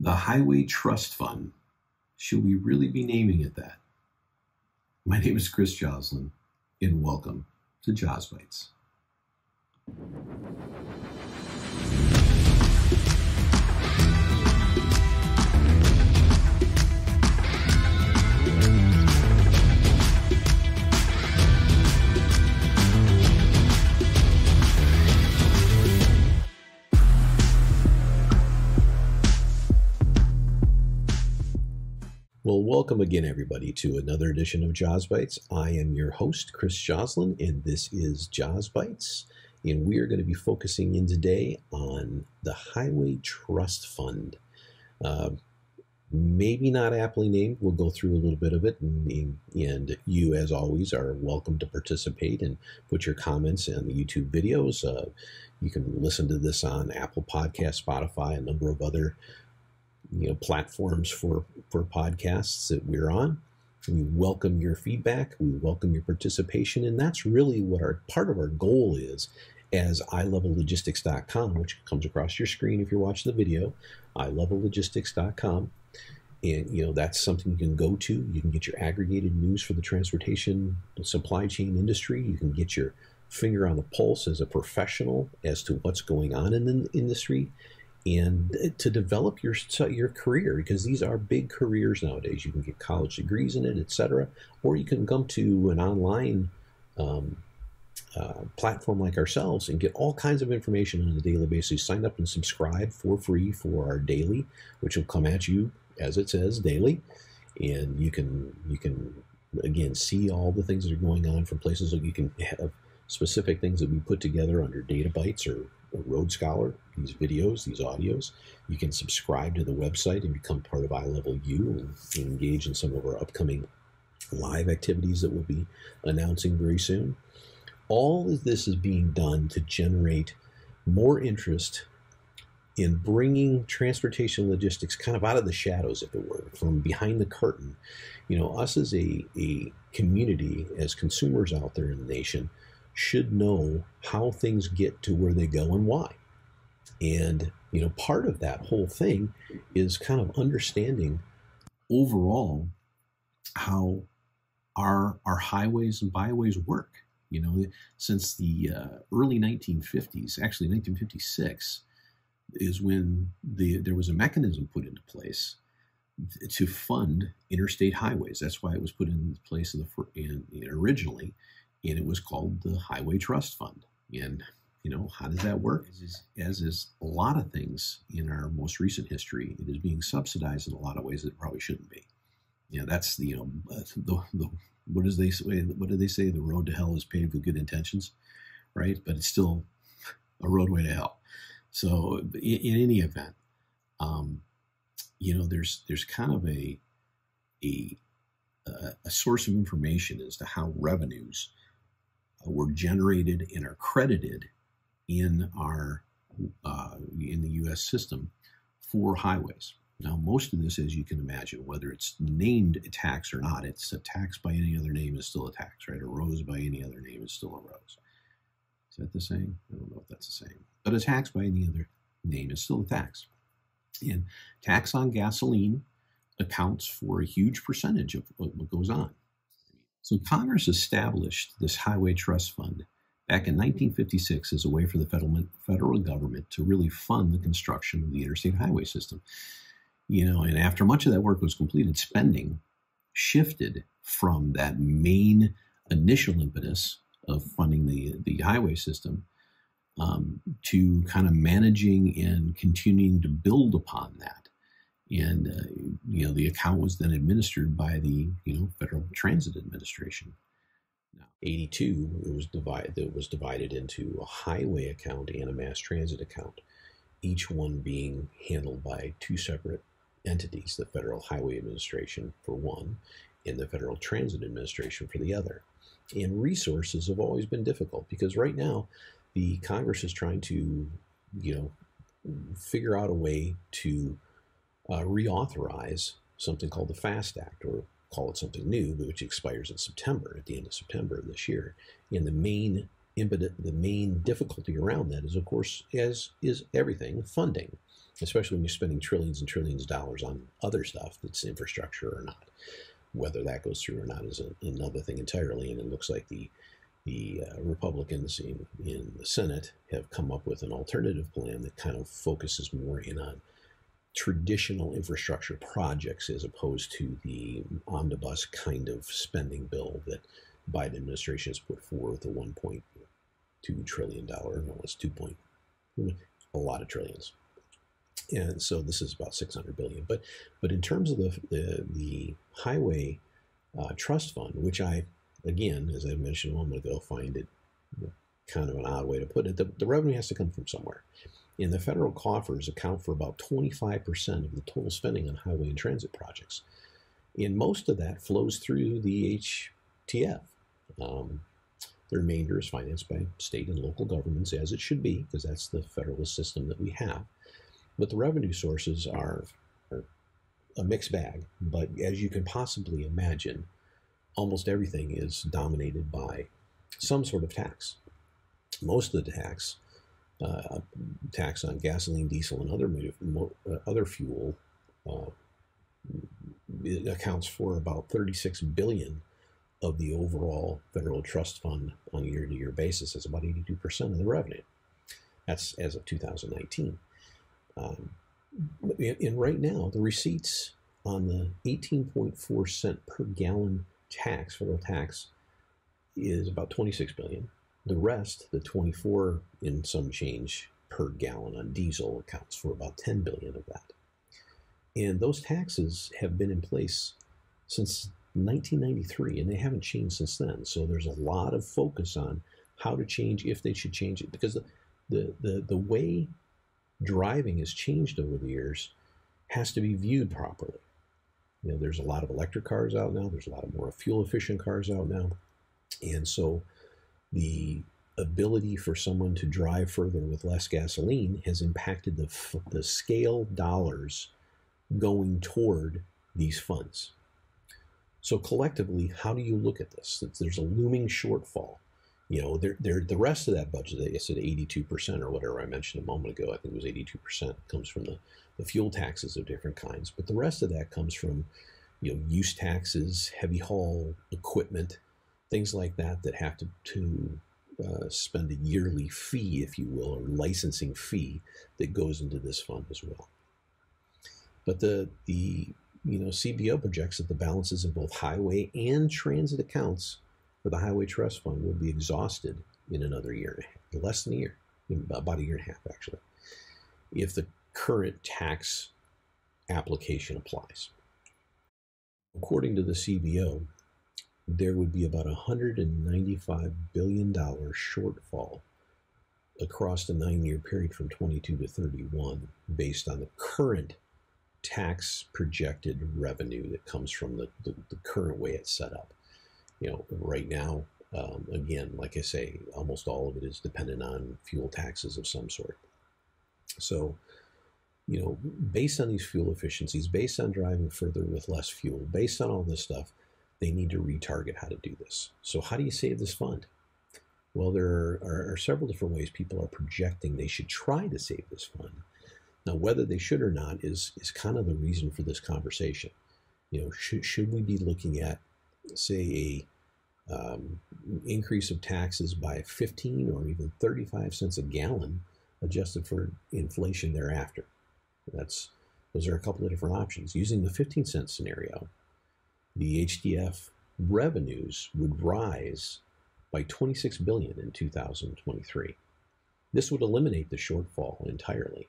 The Highway Trust Fund. Should we really be naming it that? My name is Chris Joslin, and welcome to JOZ Bytes. Well, welcome again, everybody, to another edition of JOZ Bytes. I am your host, Chris Joslin, and this is JOZ Bytes. And we are going to be focusing in today on the Highway Trust Fund. Maybe not aptly named. We'll go through a little bit of it. And you, as always, are welcome to participate and put your comments on the YouTube videos. You can listen to this on Apple Podcasts, Spotify, a number of other platforms for podcasts that we're on. We welcome your feedback. We welcome your participation. And that's really what part of our goal is as iLevelLogistics.com, which comes across your screen if you're watching the video, iLevelLogistics.com. And, that's something you can go to. You can get your aggregated news for the transportation supply chain industry. You can get your finger on the pulse as a professional as to what's going on in the industry, and to develop your career, because these are big careers nowadays. You can get college degrees in it, etc., or you can come to an online platform like ourselves and get all kinds of information on a daily basis. Sign up and subscribe for free for our daily, which will come at you, as it says, daily, and you can again see all the things that are going on from places. Like you can have specific things that we put together under Data Bytes or Road Scholar, these videos, these audios. You can subscribe to the website and become part of iLevel U and engage in some of our upcoming live activities that we'll be announcing very soon. All of this is being done to generate more interest in bringing transportation logistics kind of out of the shadows, if it were, from behind the curtain. Us as a community, as consumers out there in the nation, should know how things get to where they go and why. And, part of that whole thing is kind of understanding overall how our highways and byways work. Since the early 1950s, actually 1956, is when there was a mechanism put into place to fund interstate highways. That's why it was put into place originally. And it was called the Highway Trust Fund. And, how does that work? As is a lot of things in our most recent history, it is being subsidized in a lot of ways that it probably shouldn't be. That's what do they say? The road to hell is paved with good intentions, right? But it's still a roadway to hell. So in any event, there's kind of a source of information as to how revenues were generated and are credited in the U.S. system for highways. Now, most of this, as you can imagine, whether it's named a tax or not, it's a tax by any other name is still a tax, right? A rose by any other name is still a rose. Is that the same? I don't know if that's the same. But a tax by any other name is still a tax. And tax on gasoline accounts for a huge percentage of what goes on. So Congress established this Highway Trust Fund back in 1956 as a way for the federal government to really fund the construction of the interstate highway system. And after much of that work was completed, spending shifted from that main initial impetus of funding the highway system to kind of managing and continuing to build upon that. And, the account was then administered by the, Federal Transit Administration. Now, 82, it was divided into a highway account and a mass transit account, each one being handled by two separate entities, the Federal Highway Administration for one, and the Federal Transit Administration for the other. And resources have always been difficult because right now the Congress is trying to, figure out a way to reauthorize something called the FAST Act, or call it something new, but which expires in September, at the end of September of this year. And the main difficulty around that is, of course, as is everything, funding. especially when you're spending trillions and trillions of dollars on other stuff that's infrastructure or not. Whether that goes through or not is another thing entirely, and it looks like the Republicans in the Senate have come up with an alternative plan that kind of focuses more in on traditional infrastructure projects as opposed to the omnibus kind of spending bill that the Biden administration has put forth, the $1.2 trillion. No, it's a lot of trillions. And so this is about $600 billion. But in terms of the highway trust fund, which I, again, as I mentioned a moment ago, find it kind of an odd way to put it, the revenue has to come from somewhere. And the federal coffers account for about 25% of the total spending on highway and transit projects. And most of that flows through the HTF. The remainder is financed by state and local governments, as it should be, because that's the federalist system that we have. But the revenue sources are a mixed bag. But as you can possibly imagine, almost everything is dominated by some sort of tax. Most of the tax on gasoline, diesel, and other fuel it accounts for about $36 billion of the overall federal trust fund on a year-to-year basis. It's about 82% of the revenue. That's as of 2019. And right now, the receipts on the 18.4 cent per gallon tax, federal tax, is about $26 billion. The rest, the 24 in some change per gallon on diesel, accounts for about $10 billion of that. And those taxes have been in place since 1993, and they haven't changed since then. So there's a lot of focus on how to change, if they should change it, because the way driving has changed over the years has to be viewed properly. You know, there's a lot of electric cars out now. There's a lot of more fuel-efficient cars out now. And so the ability for someone to drive further with less gasoline has impacted the scale dollars going toward these funds. So collectively, how do you look at this? There's a looming shortfall. You know, the rest of that budget, I said 82% or whatever I mentioned a moment ago, I think it was 82%, comes from the fuel taxes of different kinds. But the rest of that comes from, you know, use taxes, heavy haul equipment, things like that have to spend a yearly fee, if you will, or licensing fee that goes into this fund as well. But the CBO projects that the balances in both highway and transit accounts for the Highway Trust Fund will be exhausted in another year and a half, less than a year, about a year and a half actually, if the current tax application applies. According to the CBO, there would be about $195 billion shortfall across the 9-year period from 22 to 31 based on the current tax projected revenue that comes from the current way it's set up. You know, right now, again, like I say, almost all of it is dependent on fuel taxes of some sort. So, you know, based on these fuel efficiencies, based on driving further with less fuel, based on all this stuff, they need to retarget how to do this. So how do you save this fund? Well, there are several different ways people are projecting they should try to save this fund. Now, whether they should or not is kind of the reason for this conversation. You know, should we be looking at, say, a increase of taxes by 15 or even 35 cents a gallon, adjusted for inflation thereafter? Those are a couple of different options. Using the 15-cent scenario, the HDF revenues would rise by $26 billion in 2023. This would eliminate the shortfall entirely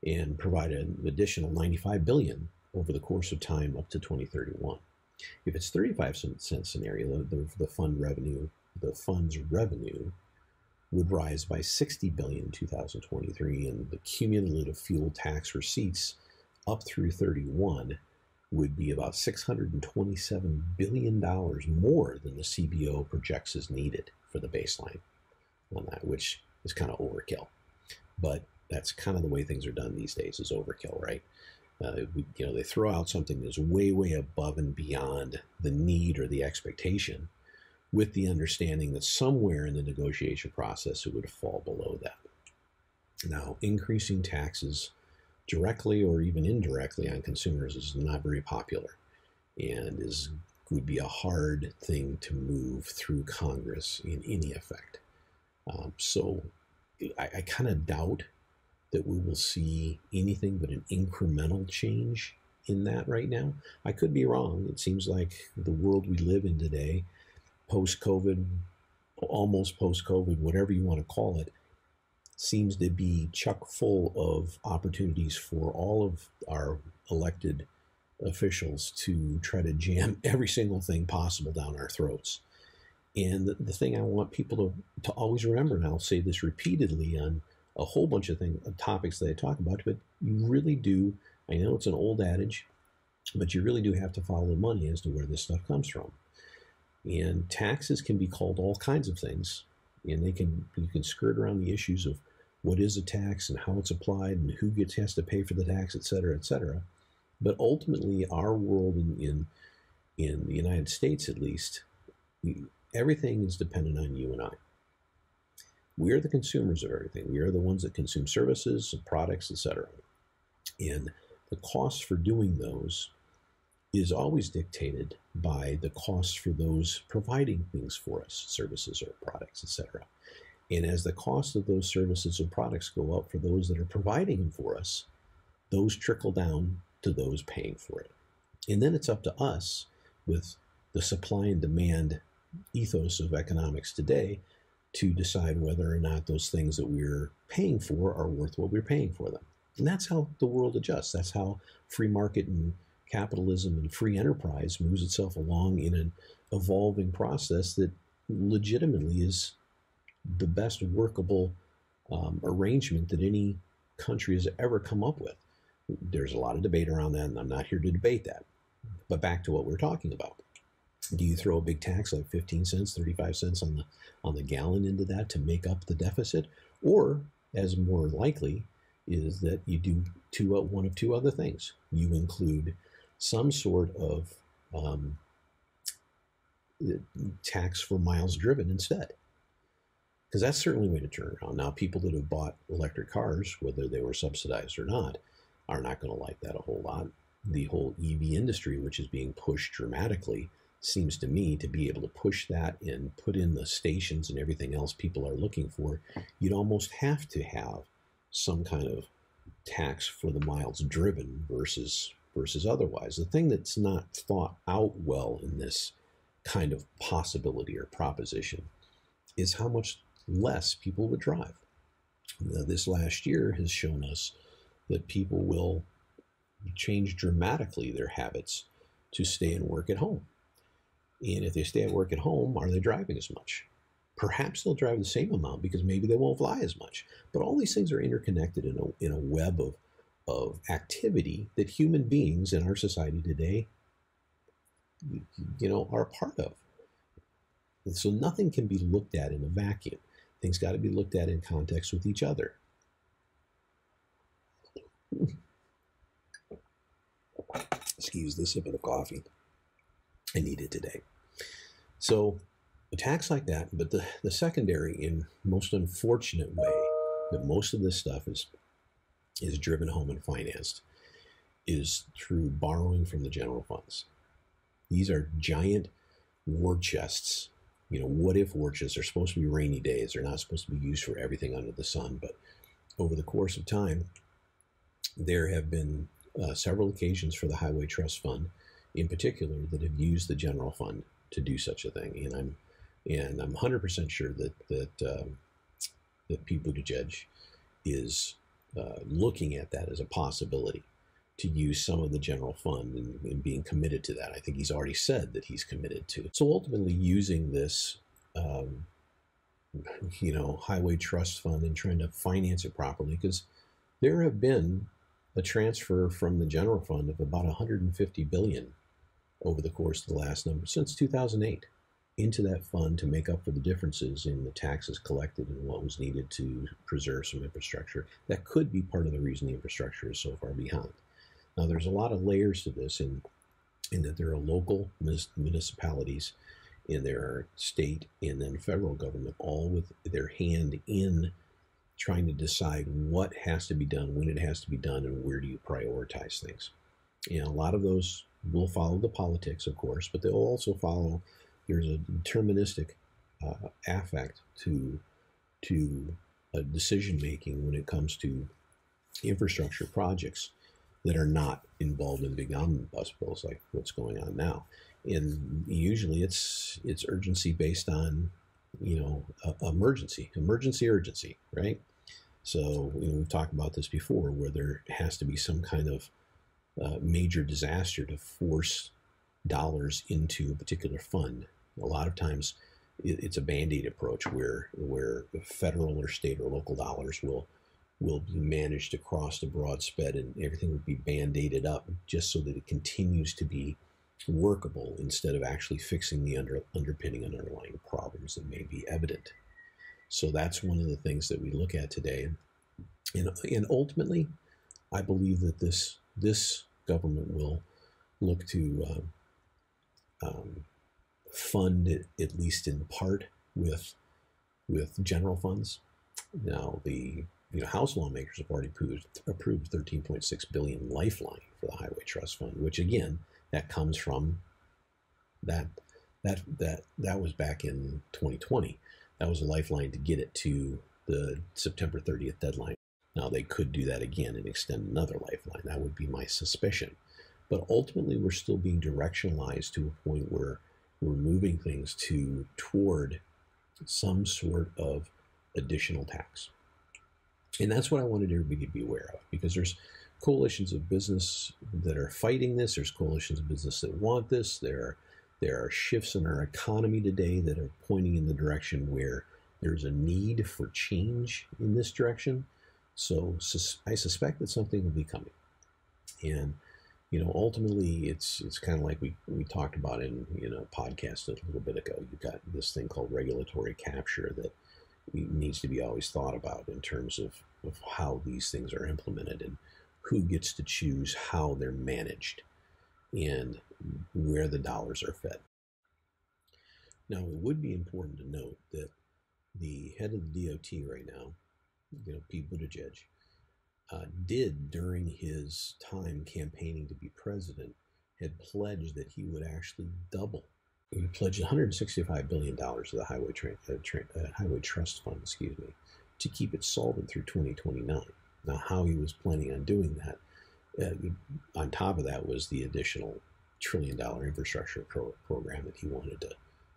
and provide an additional $95 billion over the course of time up to 2031. If it's 35-cent scenario, the fund's revenue would rise by $60 billion in 2023, and the cumulative fuel tax receipts up through 31 would be about $627 billion more than the CBO projects is needed for the baseline on that, which is kind of overkill. But that's kind of the way things are done these days, is overkill, right? They throw out something that's way, way above and beyond the need or the expectation, with the understanding that somewhere in the negotiation process it would fall below that. Now, increasing taxes directly or even indirectly on consumers is not very popular, and would be a hard thing to move through Congress in any effect. So I kind of doubt that we will see anything but an incremental change in that right now. I could be wrong. It seems like the world we live in today, post-COVID, almost post-COVID, whatever you want to call it, seems to be chock full of opportunities for all of our elected officials to try to jam every single thing possible down our throats. And the thing I want people to always remember, and I'll say this repeatedly on a whole bunch of topics that I talk about, but you really do, I know it's an old adage, but you really do have to follow the money as to where this stuff comes from. And taxes can be called all kinds of things, and you can skirt around the issues of what is a tax and how it's applied and who has to pay for the tax, et cetera, et cetera. But ultimately, our world in the United States, at least, everything is dependent on you and I. We are the consumers of everything. We are the ones that consume services, products, etc. And the cost for doing those is always dictated by the cost for those providing things for us, services or products, etc. And as the cost of those services or products go up for those that are providing them for us, those trickle down to those paying for it. And then it's up to us, with the supply and demand ethos of economics today, to decide whether or not those things that we're paying for are worth what we're paying for them. And that's how the world adjusts. That's how free market and capitalism and free enterprise moves itself along in an evolving process that legitimately is the best workable arrangement that any country has ever come up with. There's a lot of debate around that, and I'm not here to debate that. But back to what we're talking about. Do you throw a big tax like 15 cents, 35 cents on the gallon into that to make up the deficit? Or, as more likely, is that you do one of two other things. You include some sort of tax for miles driven instead. Because that's certainly a way to turn around. Now, people that have bought electric cars, whether they were subsidized or not, are not going to like that a whole lot. The whole EV industry, which is being pushed dramatically, seems to me to be able to push that and put in the stations and everything else people are looking for. You'd almost have to have some kind of tax for the miles driven versus otherwise. The thing that's not thought out well in this kind of possibility or proposition is how much less people would drive. Now, this last year has shown us that people will change dramatically their habits to stay and work at home. And if they stay at work at home, are they driving as much? Perhaps they'll drive the same amount because maybe they won't fly as much. But all these things are interconnected in a web of activity that human beings in our society today, are a part of. And so nothing can be looked at in a vacuum. Things got to be looked at in context with each other. Excuse the sip of the coffee. I need it today. So a tax like that, but the secondary and most unfortunate way that most of this stuff is driven home and financed is through borrowing from the general funds. These are giant war chests. What if war chests are supposed to be rainy days? They're not supposed to be used for everything under the sun. But over the course of time, there have been several occasions for the Highway Trust Fund, in particular, that have used the general fund to do such a thing. And I'm 100% sure that Pete Buttigieg is looking at that as a possibility to use some of the general fund and being committed to that. I think he's already said that he's committed to it. So ultimately using this, highway trust fund and trying to finance it properly, because there have been a transfer from the general fund of about $150 billion over the course of the last number since 2008 into that fund to make up for the differences in the taxes collected and what was needed to preserve some infrastructure. That could be part of the reason the infrastructure is so far behind. Now, there's a lot of layers to this in that there are local municipalities and there are state and then federal government all with their hand in trying to decide what has to be done, when it has to be done, and where do you prioritize things. And a lot of those will follow the politics, of course, but they'll also follow, there's a deterministic affect to decision making when it comes to infrastructure projects that are not involved in big omnibus bills like what's going on now. And usually it's urgency based on, emergency, urgency, right? So we've talked about this before, where there has to be some kind of major disaster to force dollars into a particular fund. A lot of times it's a band-aid approach where federal or state or local dollars will be managed across the broad spread, and everything will be band-aided up just so that it continues to be workable instead of actually fixing the underpinning and underlying problems that may be evident. So that's one of the things that we look at today. And ultimately, I believe that this government will look to fund it, at least in part, with general funds. Now, the House lawmakers have already approved $13.6 billion lifeline for the Highway Trust Fund, which again, that comes from that was back in 2020. That was a lifeline to get it to the September 30th deadline. Now they could do that again and extend another lifeline. That would be my suspicion. But ultimately, we're still being directionalized to a point where we're moving things toward some sort of additional tax. And that's what I wanted everybody to be aware of, because there's coalitions of business that are fighting this. There's coalitions of business that want this. There are shifts in our economy today that are pointing in the direction where there's a need for change in this direction. So I suspect that something will be coming. And ultimately, it's kind of like we talked about in a podcast a little bit ago. You've got this thing called regulatory capture that needs to be always thought about in terms of how these things are implemented and who gets to choose how they're managed and where the dollars are fed. Now, it would be important to note that the head of the DOT right now, Pete Buttigieg, did during his time campaigning to be president, had pledged that he would actually double. He pledged $165 billion to the Highway Trust Fund, to keep it solvent through 2029. Now, how he was planning on doing that, on top of that was the additional $1 trillion infrastructure program that he wanted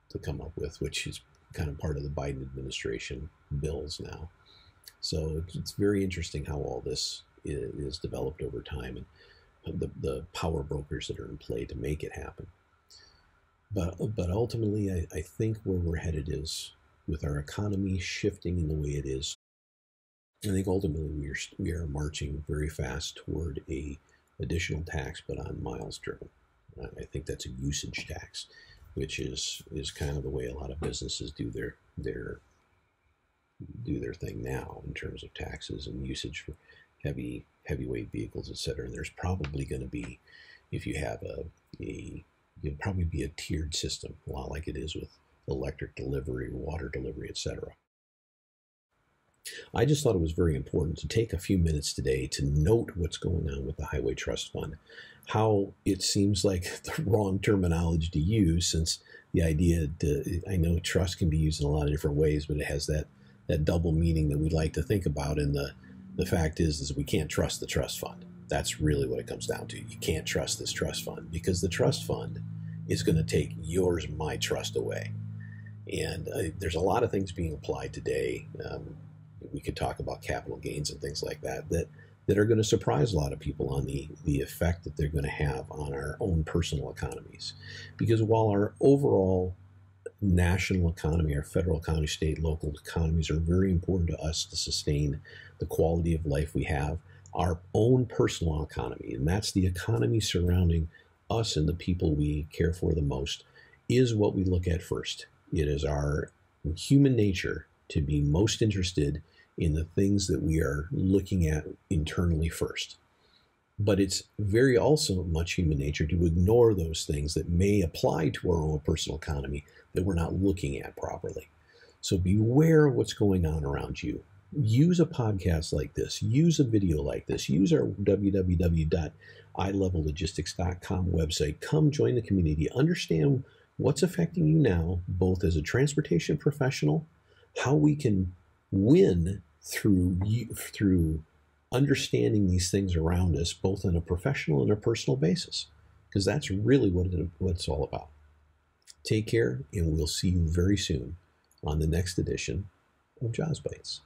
to come up with, which is kind of part of the Biden administration bills now. So it's very interesting how all this is developed over time, and the power brokers that are in play to make it happen. But ultimately, I think where we're headed is, with our economy shifting in the way it is, I think ultimately we are marching very fast toward a additional tax, but on miles driven. I think that's a usage tax, which is kind of the way a lot of businesses do their thing now in terms of taxes and usage for heavyweight vehicles, etc. And there's probably going to be, if you have you'll probably be a tiered system, a lot like it is with electric delivery, water delivery, etc. I just thought it was very important to take a few minutes today to note what's going on with the Highway Trust Fund, how it seems like the wrong terminology to use, since the idea, I know trust can be used in a lot of different ways, but it has that double meaning that we like to think about. And the fact is we can't trust the trust fund. That's really what it comes down to. You can't trust this trust fund, because the trust fund is going to take yours and my trust away. And there's a lot of things being applied today. We could talk about capital gains and things like that are going to surprise a lot of people on the effect that they're going to have on our own personal economies. Because while our overall national economy, our federal economy, state, local economies are very important to us to sustain the quality of life we have, our own personal economy, and that's the economy surrounding us and the people we care for the most, is what we look at first. It is our human nature to be most interested in the things that we are looking at internally first. But it's very also much human nature to ignore those things that may apply to our own personal economy that we're not looking at properly. So beware of what's going on around you. use a podcast like this, use a video like this, use our www.iLevelLogistics.com website. Come join the community, understand what's affecting you now, both as a transportation professional, how we can win through understanding these things around us, both on a professional and a personal basis, because that's really what it's all about. Take care, and we'll see you very soon on the next edition of JOZ Bytes.